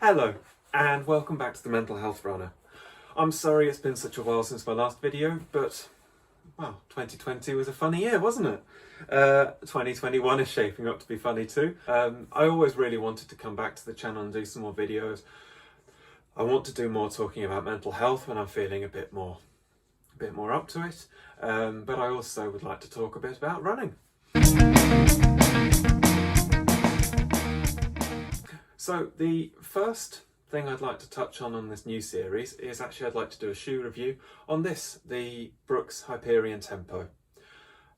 Hello, and welcome back to the Mental Health Runner. I'm sorry it's been such a while since my last video, but, well, 2020 was a funny year, wasn't it? 2021 is shaping up to be funny too. I always really wanted to come back to the channel and do some more videos. I want to do more talking about mental health when I'm feeling a bit more up to it, but I also would like to talk a bit about running. So the first thing I'd like to touch on this new series is actually I'd like to do a shoe review on this, the Brooks Hyperion Tempo.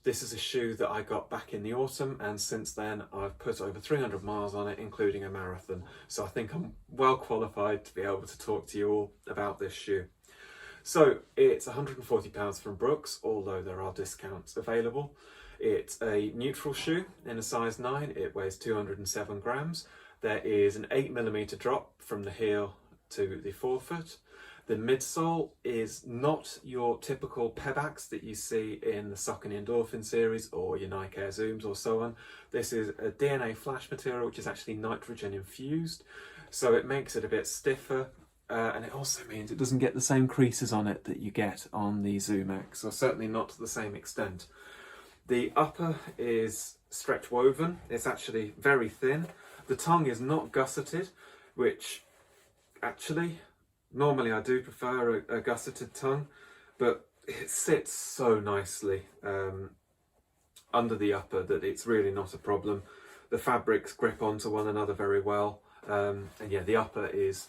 This is a shoe that I got back in the autumn, and since then I've put over 300 miles on it, including a marathon. So I think I'm well qualified to be able to talk to you all about this shoe. So it's £140 from Brooks, although there are discounts available. It's a neutral shoe in a size 9, it weighs 207 grams. There is an 8mm drop from the heel to the forefoot. The midsole is not your typical Pebax that you see in the Sock and Endorphin series or your Nike Air Zooms or so on. This is a DNA flash material which is actually nitrogen infused, so it makes it a bit stiffer, and it also means it doesn't get the same creases on it that you get on the Zoom X, or certainly not to the same extent. The upper is stretch woven, it's actually very thin. The tongue is not gusseted, which actually, normally I do prefer a gusseted tongue, but it sits so nicely under the upper that it's really not a problem. The fabrics grip onto one another very well, and yeah, the upper is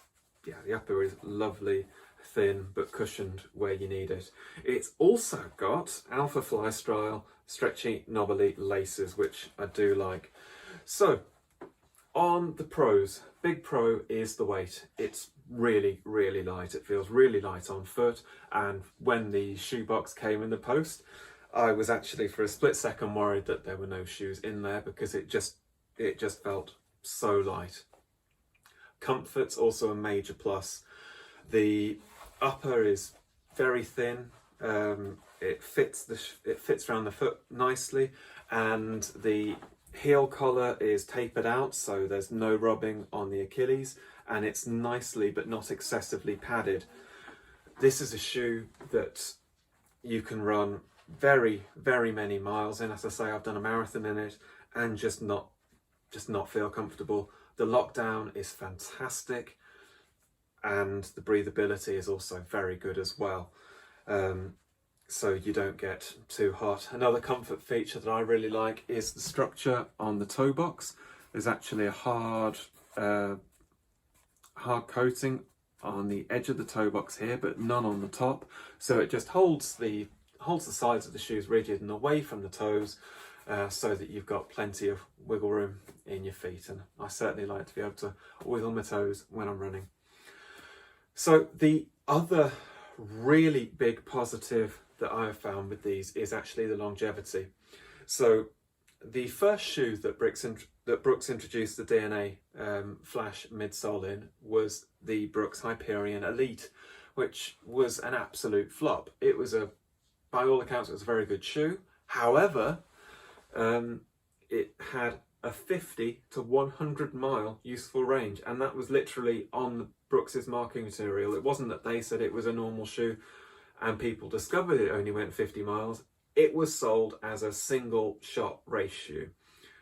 lovely, thin but cushioned where you need it. It's also got Alpha Fly style stretchy knobbly laces, which I do like. So on the pros, big pro is the weight. It's really, really light. It feels really light on foot, and when the shoebox came in the post, I was actually for a split second worried that there were no shoes in there because it just felt so light. Comfort's also a major plus. The upper is very thin. It fits around the foot nicely, and the heel collar is tapered out, so there's no rubbing on the Achilles, and it's nicely but not excessively padded. This is a shoe that you can run very, very many miles in. As I say, I've done a marathon in it and just not feel comfortable. The lockdown is fantastic, and the breathability is also very good as well. So you don't get too hot. Another comfort feature that I really like is the structure on the toe box. There's actually a hard coating on the edge of the toe box here, but none on the top. So it just holds the sides of the shoes rigid and away from the toes, so that you've got plenty of wiggle room in your feet. And I certainly like to be able to wiggle my toes when I'm running. So the other really big positive that I have found with these is actually the longevity. So the first shoe that Brooks introduced the DNA flash midsole in was the Brooks Hyperion Elite, which was an absolute flop. It was by all accounts, it was a very good shoe. However, it had a 50 to 100 mile useful range, and that was literally on Brooks's marketing material. It wasn't that they said it was a normal shoe and people discovered it only went 50 miles. It was sold as a single shot race shoe,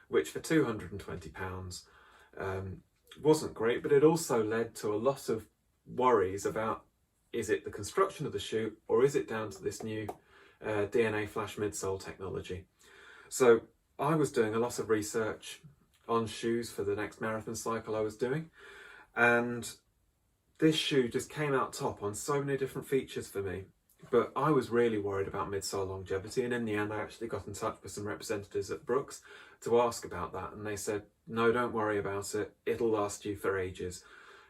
which for £220 wasn't great, but it also led to a lot of worries about, is it the construction of the shoe or is it down to this new DNA flash midsole technology? So I was doing a lot of research on shoes for the next marathon cycle I was doing, and this shoe just came out top on so many different features for me. But I was really worried about midsole longevity, and in the end I actually got in touch with some representatives at Brooks to ask about that, and they said, no, don't worry about it, it'll last you for ages.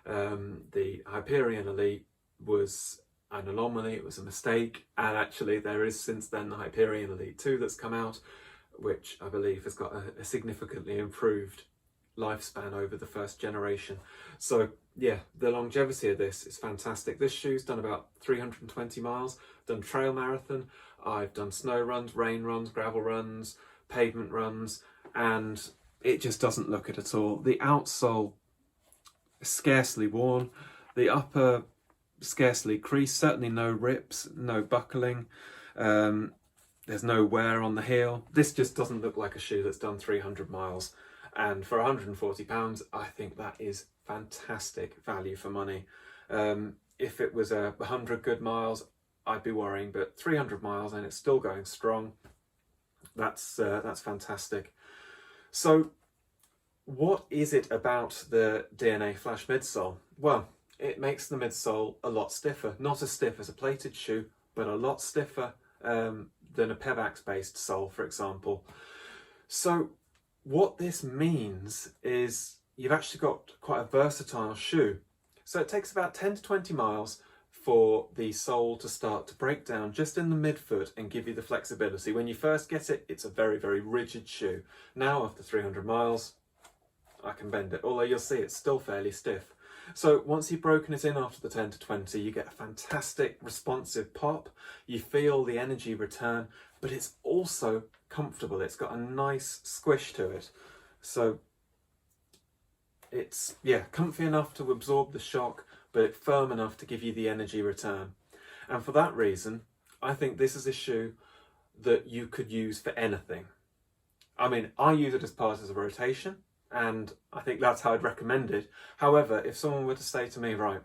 The Hyperion Elite was an anomaly, it was a mistake, and actually there is since then the Hyperion Elite 2 that's come out, which I believe has got a significantly improved lifespan over the first generation. So yeah, the longevity of this is fantastic. This shoe's done about 320 miles, done trail marathon, I've done snow runs, rain runs, gravel runs, pavement runs, and it just doesn't look it at all. The outsole scarcely worn. The upper scarcely creased, certainly no rips, no buckling. There's no wear on the heel. This just doesn't look like a shoe that's done 300 miles. And for £140, I think that is fantastic value for money. If it was 100 good miles, I'd be worrying, but 300 miles and it's still going strong. That's fantastic. So what is it about the DNA Flash midsole? Well, it makes the midsole a lot stiffer. Not as stiff as a plated shoe, but a lot stiffer than a Pebax based sole, for example. So what this means is you've actually got quite a versatile shoe. So it takes about 10 to 20 miles for the sole to start to break down just in the midfoot and give you the flexibility. When you first get it, it's a very, very rigid shoe. Now, after 300 miles, I can bend it, although you'll see it's still fairly stiff. So once you've broken it in after the 10 to 20, you get a fantastic responsive pop. You feel the energy return, but it's also comfortable. It's got a nice squish to it. So it's, yeah, comfy enough to absorb the shock, but firm enough to give you the energy return. And for that reason, I think this is a shoe that you could use for anything. I mean, I use it as part of a rotation, and I think that's how I'd recommend it. However, if someone were to say to me, right,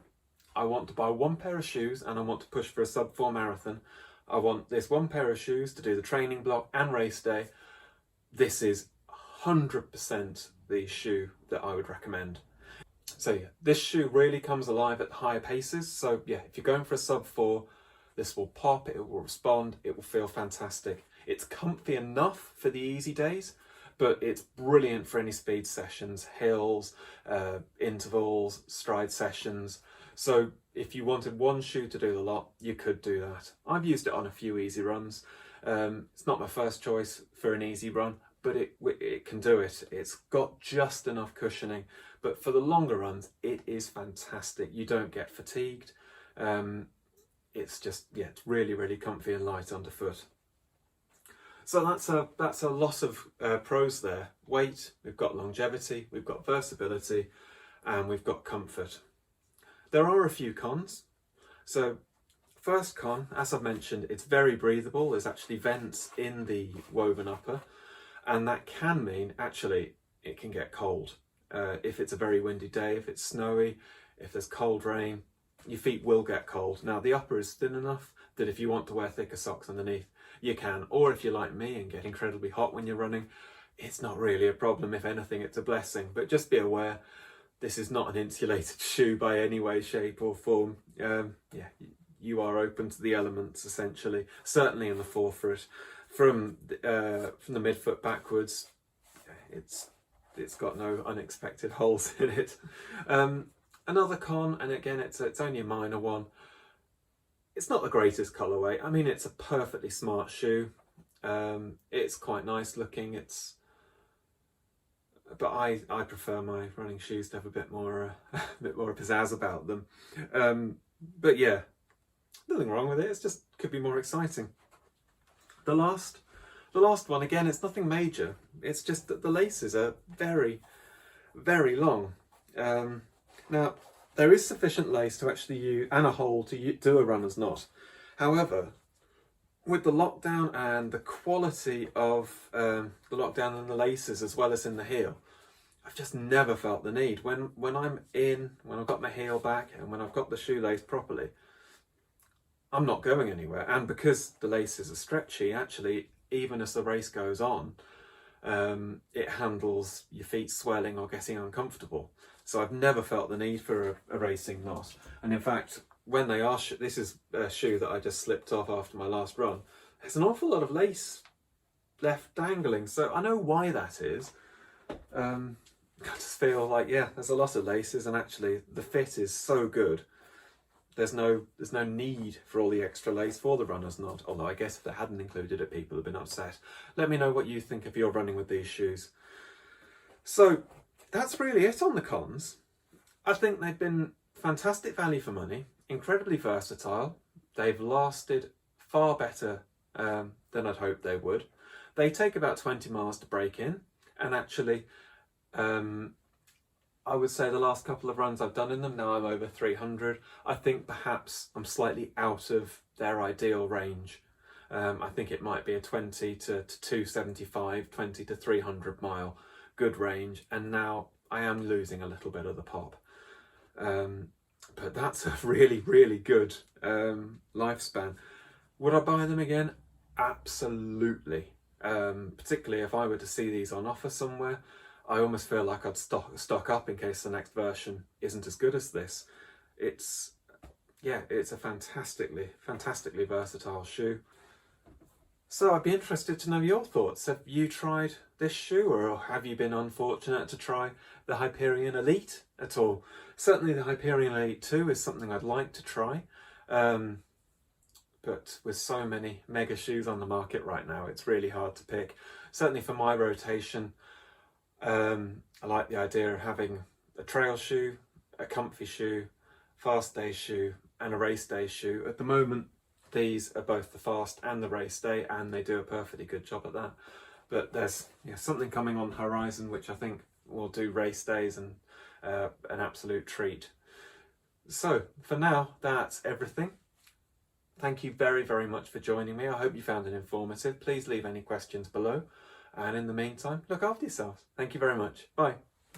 I want to buy one pair of shoes and I want to push for a sub-4 marathon, I want this one pair of shoes to do the training block and race day, this is 100% the shoe that I would recommend. So yeah, this shoe really comes alive at higher paces. So yeah, if you're going for a sub-4, this will pop, it will respond, it will feel fantastic. It's comfy enough for the easy days, but it's brilliant for any speed sessions, hills, intervals, stride sessions. So if you wanted one shoe to do the lot, you could do that. I've used it on a few easy runs. It's not my first choice for an easy run, but it can do it. It's got just enough cushioning, but for the longer runs, it is fantastic. You don't get fatigued. It's just, yeah, it's really, really comfy and light underfoot. So that's a lot of pros there. Weight, we've got longevity, we've got versatility, and we've got comfort. There are a few cons. So first con, as I've mentioned, it's very breathable. There's actually vents in the woven upper, and that can mean actually it can get cold. If it's a very windy day, if it's snowy, if there's cold rain, your feet will get cold. Now the upper is thin enough that if you want to wear thicker socks underneath, you can. Or if you're like me and get incredibly hot when you're running, it's not really a problem. If anything, it's a blessing. But just be aware, this is not an insulated shoe by any way, shape or form. Yeah, you are open to the elements essentially, certainly in the forefoot. From the midfoot backwards, it's got no unexpected holes in it. Another con, and again it's only a minor one, it's not the greatest colourway. I mean, it's a perfectly smart shoe. It's quite nice looking. But I prefer my running shoes to have a bit more pizzazz about them. But yeah, nothing wrong with it. It's just could be more exciting. The last one, again, it's nothing major. It's just that the laces are very, very long. Now, there is sufficient lace to actually use, and a hole to do a runner's knot. However, with the lockdown and the quality of the lockdown and the laces as well as in the heel, I've just never felt the need. When I've got my heel back and when I've got the shoelace properly, I'm not going anywhere. And because the laces are stretchy, actually, even as the race goes on, it handles your feet swelling or getting uncomfortable. So I've never felt the need for a racing knot. And in fact, when they are, this is a shoe that I just slipped off after my last run, there's an awful lot of lace left dangling. So I know why that is. I just feel like, yeah, there's a lot of laces, and actually the fit is so good. There's no need for all the extra lace for the runner's knot. Although I guess if they hadn't included it, people would have been upset. Let me know what you think if you're running with these shoes. So that's really it on the cons. I think they've been fantastic value for money, incredibly versatile. They've lasted far better than I'd hoped they would. They take about 20 miles to break in, and actually I would say the last couple of runs I've done in them, now I'm over 300. I think perhaps I'm slightly out of their ideal range. I think it might be a 20 to 275, 20 to 300 mile good range, and now I am losing a little bit of the pop. But that's a really, really good lifespan. Would I buy them again? Absolutely. Particularly if I were to see these on offer somewhere, I almost feel like I'd stock up in case the next version isn't as good as this. It's a fantastically versatile shoe. So I'd be interested to know your thoughts. Have you tried this shoe, or have you been unfortunate to try the Hyperion Elite at all? Certainly the Hyperion Elite 2 is something I'd like to try. But with so many mega shoes on the market right now, it's really hard to pick. Certainly for my rotation, I like the idea of having a trail shoe, a comfy shoe, fast day shoe, and a race day shoe. At the moment, these are both the fast and the race day, and they do a perfectly good job at that. But there's something coming on the horizon which I think will do race days and an absolute treat. So for now, that's everything. Thank you very, very much for joining me. I hope you found it informative. Please leave any questions below. And in the meantime, look after yourselves. Thank you very much. Bye.